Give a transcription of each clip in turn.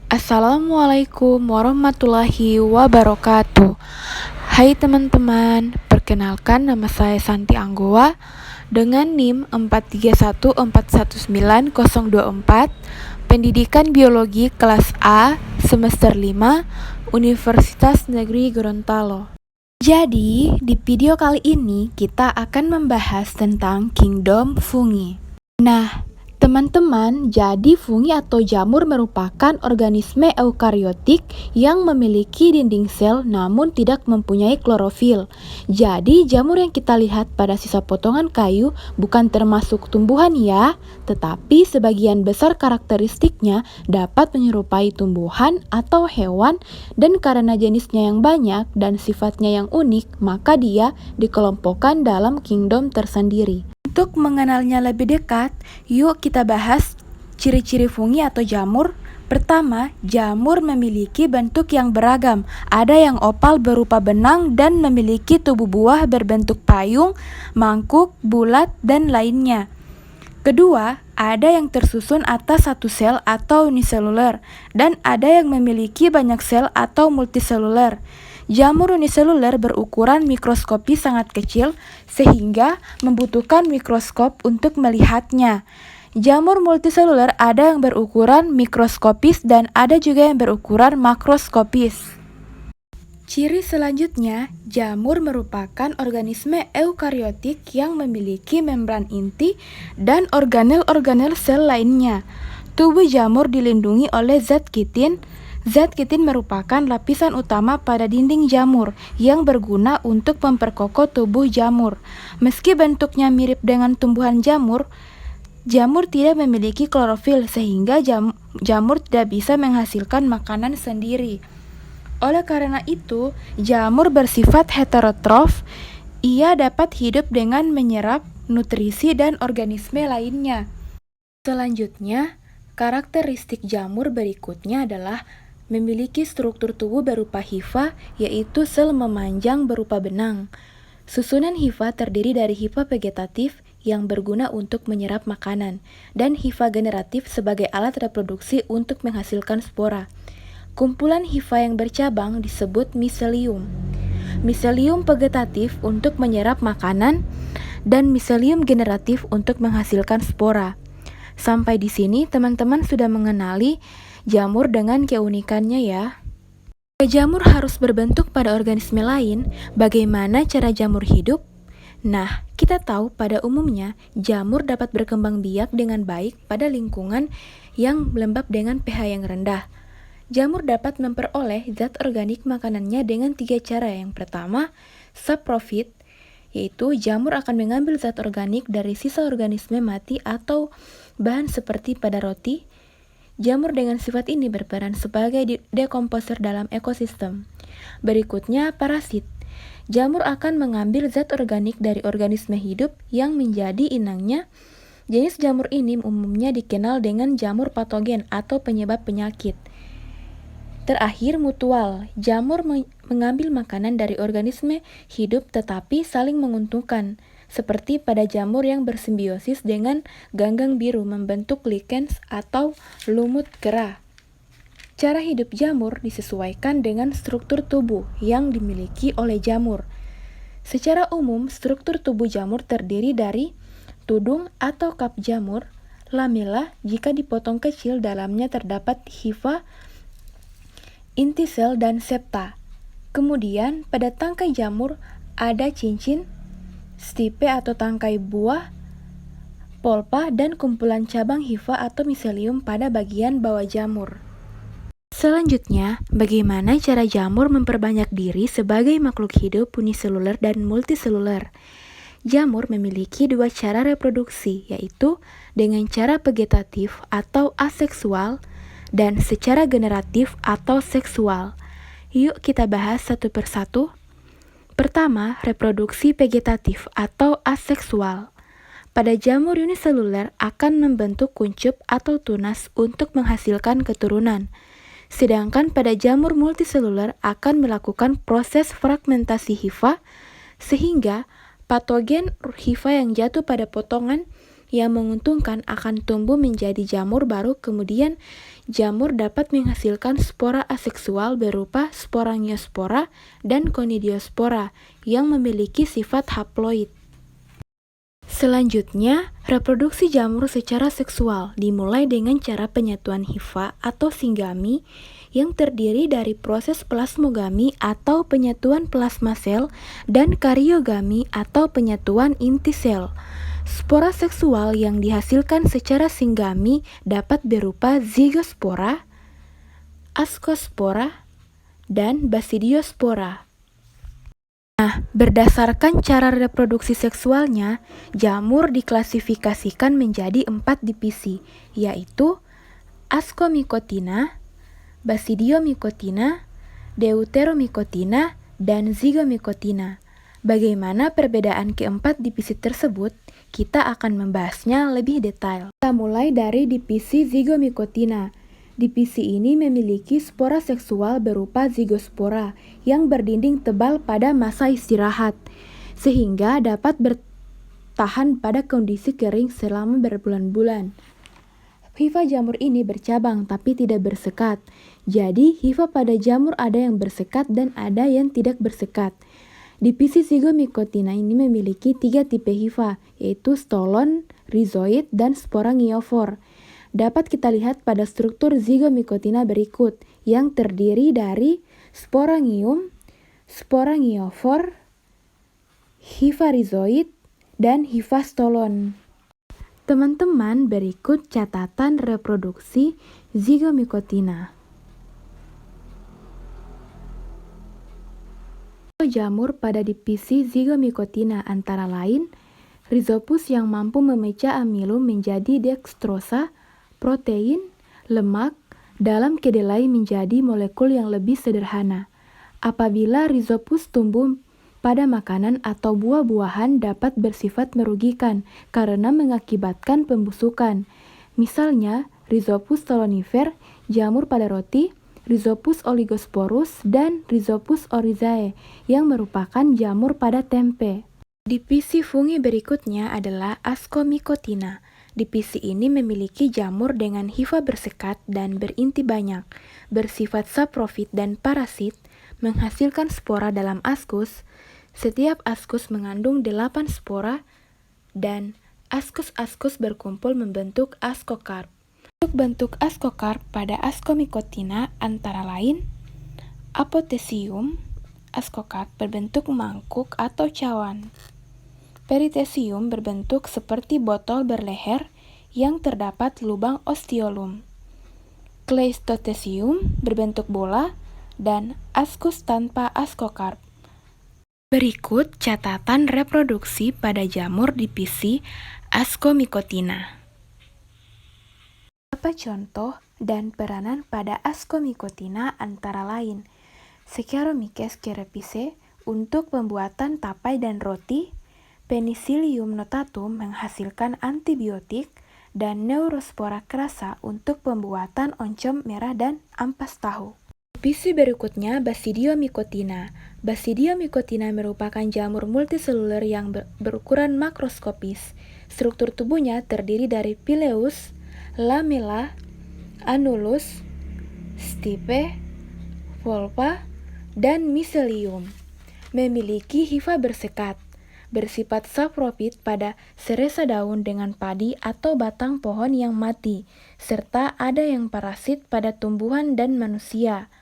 Assalamualaikum warahmatullahi wabarakatuh. Hai teman-teman, perkenalkan nama saya Santi Anggoa dengan NIM 431419024, Pendidikan Biologi kelas A, semester 5, Universitas Negeri Gorontalo. Jadi, di video kali ini kita akan membahas tentang kingdom fungi. Nah, teman-teman, jadi fungi atau jamur merupakan organisme eukariotik yang memiliki dinding sel namun tidak mempunyai klorofil. Jadi, jamur yang kita lihat pada sisa potongan kayu bukan termasuk tumbuhan ya, tetapi sebagian besar karakteristiknya dapat menyerupai tumbuhan atau hewan, dan karena jenisnya yang banyak dan sifatnya yang unik, maka dia dikelompokkan dalam kingdom tersendiri. Untuk mengenalnya lebih dekat, yuk kita bahas ciri-ciri fungi atau jamur. Pertama, jamur memiliki bentuk yang beragam. Ada yang opal berupa benang dan memiliki tubuh buah berbentuk payung, mangkuk, bulat, dan lainnya. Kedua, ada yang tersusun atas satu sel atau uniseluler, dan ada yang memiliki banyak sel atau multiseluler. Jamur uniseluler berukuran mikroskopis sangat kecil sehingga membutuhkan mikroskop untuk melihatnya. Jamur multiseluler ada yang berukuran mikroskopis dan ada juga yang berukuran makroskopis. Ciri selanjutnya, jamur merupakan organisme eukariotik yang memiliki membran inti dan organel-organel sel lainnya. Tubuh jamur dilindungi oleh zat kitin. Zat kitin merupakan lapisan utama pada dinding jamur yang berguna untuk memperkokoh tubuh jamur. Meski bentuknya mirip dengan tumbuhan jamur, jamur tidak memiliki klorofil sehingga jamur tidak bisa menghasilkan makanan sendiri. Oleh karena itu, jamur bersifat heterotrof. Ia dapat hidup dengan menyerap nutrisi dan organisme lainnya. Selanjutnya, karakteristik jamur berikutnya adalah memiliki struktur tubuh berupa hifa, yaitu sel memanjang berupa benang. Susunan hifa terdiri dari hifa vegetatif yang berguna untuk menyerap makanan, dan hifa generatif sebagai alat reproduksi untuk menghasilkan spora. Kumpulan hifa yang bercabang disebut miselium. Miselium vegetatif untuk menyerap makanan, dan miselium generatif untuk menghasilkan spora. Sampai di sini teman-teman sudah mengenali jamur dengan keunikannya ya. Jika jamur harus berbentuk pada organisme lain, bagaimana cara jamur hidup? Nah, kita tahu pada umumnya jamur dapat berkembang biak dengan baik pada lingkungan yang lembab dengan pH yang rendah. Jamur dapat memperoleh zat organik makanannya dengan 3 cara. Yang pertama, saprofit, yaitu jamur akan mengambil zat organik dari sisa organisme mati atau bahan seperti pada roti. Jamur dengan sifat ini berperan sebagai dekomposer dalam ekosistem. Berikutnya, parasit. Jamur akan mengambil zat organik dari organisme hidup yang menjadi inangnya. Jenis jamur ini umumnya dikenal dengan jamur patogen atau penyebab penyakit. Terakhir, mutual. Jamur mengambil makanan dari organisme hidup tetapi saling menguntungkan, seperti pada jamur yang bersimbiosis dengan ganggang biru membentuk likens atau lumut gerah. Cara hidup jamur disesuaikan dengan struktur tubuh yang dimiliki oleh jamur. Secara umum, struktur tubuh jamur terdiri dari tudung atau kap jamur, lamela jika dipotong kecil dalamnya terdapat hifa, inti sel, dan septa. Kemudian, pada tangkai jamur ada cincin, stipe atau tangkai buah, polpa, dan kumpulan cabang hifa atau miselium pada bagian bawah jamur. Selanjutnya, bagaimana cara jamur memperbanyak diri sebagai makhluk hidup uniseluler dan multiseluler? Jamur memiliki 2 cara reproduksi, yaitu dengan cara vegetatif atau aseksual dan secara generatif atau seksual. Yuk kita bahas satu persatu. Pertama, reproduksi vegetatif atau aseksual. Pada jamur uniseluler akan membentuk kuncup atau tunas untuk menghasilkan keturunan. Sedangkan pada jamur multiseluler akan melakukan proses fragmentasi hifa, sehingga patogen hifa yang jatuh pada potongan yang menguntungkan akan tumbuh menjadi jamur baru, kemudian jamur dapat menghasilkan spora aseksual berupa Sporangiospora dan Conidiospora yang memiliki sifat haploid. Selanjutnya, reproduksi jamur secara seksual dimulai dengan cara penyatuan hifa atau singgami yang terdiri dari proses plasmogami atau penyatuan plasma sel dan kariogami atau penyatuan inti sel. Spora seksual yang dihasilkan secara singgami dapat berupa zigospora, ascospora, dan basidiospora. Nah, berdasarkan cara reproduksi seksualnya, jamur diklasifikasikan menjadi 4 divisi, yaitu Ascomycotina, Basidiomycotina, Deuteromycotina, dan Zygomycotina. Bagaimana perbedaan keempat divisi tersebut? Kita akan membahasnya lebih detail. Kita mulai dari divisi Zygomycotina. Divisi ini memiliki spora seksual berupa zigospora yang berdinding tebal pada masa istirahat, sehingga dapat bertahan pada kondisi kering selama berbulan-bulan. Hifa jamur ini bercabang tapi tidak bersekat. Jadi, hifa pada jamur ada yang bersekat dan ada yang tidak bersekat. Divisi Zygomycotina ini memiliki 3 tipe hifa, yaitu stolon, rhizoid, dan sporangiofor. Dapat kita lihat pada struktur Zygomycotina berikut, yang terdiri dari sporangium, sporangiofor, hifa rhizoid, dan hifa stolon. Teman-teman, berikut catatan reproduksi Zygomycotina. Jamur pada divisi Zygomycotina antara lain Rhizopus yang mampu memecah amilum menjadi dekstrosa, protein, lemak, dalam kedelai menjadi molekul yang lebih sederhana. Apabila Rhizopus tumbuh pada makanan atau buah-buahan dapat bersifat merugikan karena mengakibatkan pembusukan. Misalnya, Rhizopus stolonifer, jamur pada roti, Rhizopus oligosporus, dan Rhizopus oryzae yang merupakan jamur pada tempe. Divisi fungi berikutnya adalah Ascomycotina. Divisi ini memiliki jamur dengan hifa bersekat dan berinti banyak, bersifat saprofit dan parasit, menghasilkan spora dalam askus. Setiap askus mengandung 8 spora dan askus-askus berkumpul membentuk askokarp. Bentuk askokarp pada Ascomycotina antara lain apotesium, askokarp berbentuk mangkuk atau cawan. Peritesium berbentuk seperti botol berleher yang terdapat lubang ostiolum. Kleistotesium berbentuk bola dan askus tanpa askokarp. Berikut catatan reproduksi pada jamur divisi Ascomycotina. Beberapa contoh dan peranan pada Ascomycotina antara lain Saccharomyces cerevisiae untuk pembuatan tapai dan roti, Penicillium notatum menghasilkan antibiotik, dan Neurospora crassa untuk pembuatan oncom merah dan ampas tahu. Divisi berikutnya Basidiomycotina. Basidiomycotina merupakan jamur multiseluler yang berukuran makroskopis. Struktur tubuhnya terdiri dari pileus, lamella, annulus, stipe, polpa, dan miselium. Memiliki hifa bersekat, bersifat saprofit pada seresa daun dengan padi atau batang pohon yang mati, serta ada yang parasit pada tumbuhan dan manusia.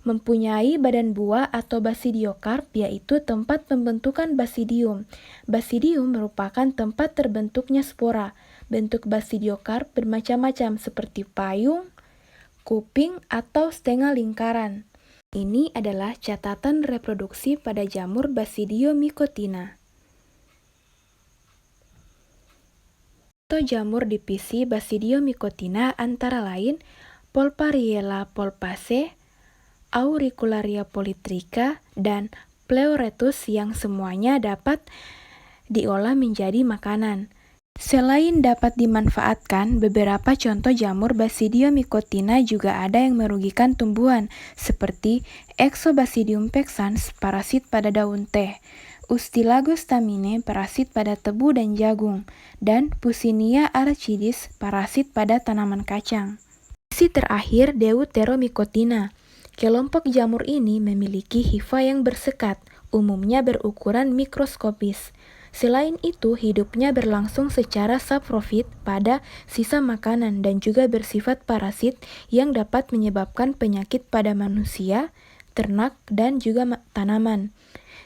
Mempunyai badan buah atau basidiokarp, yaitu tempat pembentukan basidium. Basidium merupakan tempat terbentuknya spora. Bentuk basidiokarp bermacam-macam seperti payung, kuping, atau setengah lingkaran. Ini adalah catatan reproduksi pada jamur Basidiomycotina. Contoh jamur divisi Basidiomycotina antara lain Polpariella polpaceae, Auricularia polytricha, dan Pleuretus yang semuanya dapat diolah menjadi makanan. Selain dapat dimanfaatkan, beberapa contoh jamur Basidiomycotina juga ada yang merugikan tumbuhan, seperti Exobasidium pexans, parasit pada daun teh. Ustilagus stamine parasit pada tebu dan jagung, dan Puccinia arachidis parasit pada tanaman kacang. Spesies terakhir Deuteromycotina. Kelompok jamur ini memiliki hifa yang bersekat, umumnya berukuran mikroskopis. Selain itu, hidupnya berlangsung secara saprofit pada sisa makanan dan juga bersifat parasit yang dapat menyebabkan penyakit pada manusia, ternak, dan juga tanaman.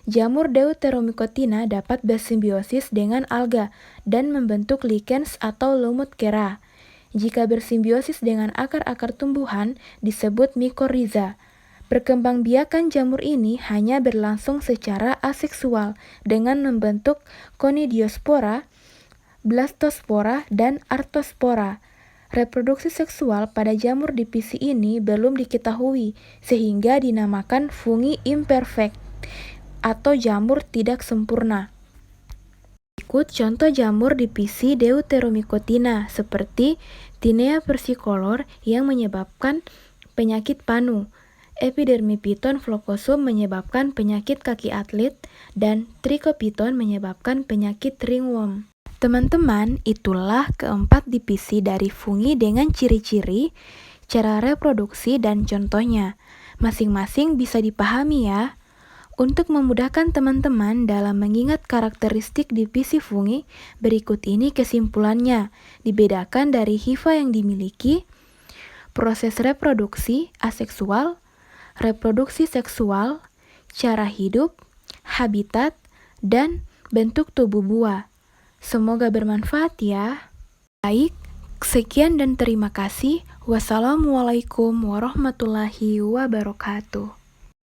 Jamur Deuteromycotina dapat bersimbiosis dengan alga dan membentuk lichens atau lumut kera. Jika bersimbiosis dengan akar-akar tumbuhan, disebut mycorrhiza. Perkembangbiakan jamur ini hanya berlangsung secara aseksual dengan membentuk conidiospora, blastospora, dan artospora. Reproduksi seksual pada jamur dipisi ini belum diketahui, sehingga dinamakan fungi imperfect atau jamur tidak sempurna. Berikut contoh jamur dipisi Deuteromycotina seperti Tinea versicolor yang menyebabkan penyakit panu, Epidermiphyton flocosum menyebabkan penyakit kaki atlet, dan Trichophyton menyebabkan penyakit ringworm. Teman-teman, itulah keempat divisi dari fungi dengan ciri-ciri, cara reproduksi, dan contohnya. Masing-masing bisa dipahami ya. Untuk memudahkan teman-teman dalam mengingat karakteristik divisi fungi, berikut ini kesimpulannya. Dibedakan dari hifa yang dimiliki, proses reproduksi aseksual, reproduksi seksual, cara hidup, habitat, dan bentuk tubuh buah. Semoga bermanfaat ya. Baik, sekian dan terima kasih. Wassalamualaikum warahmatullahi wabarakatuh.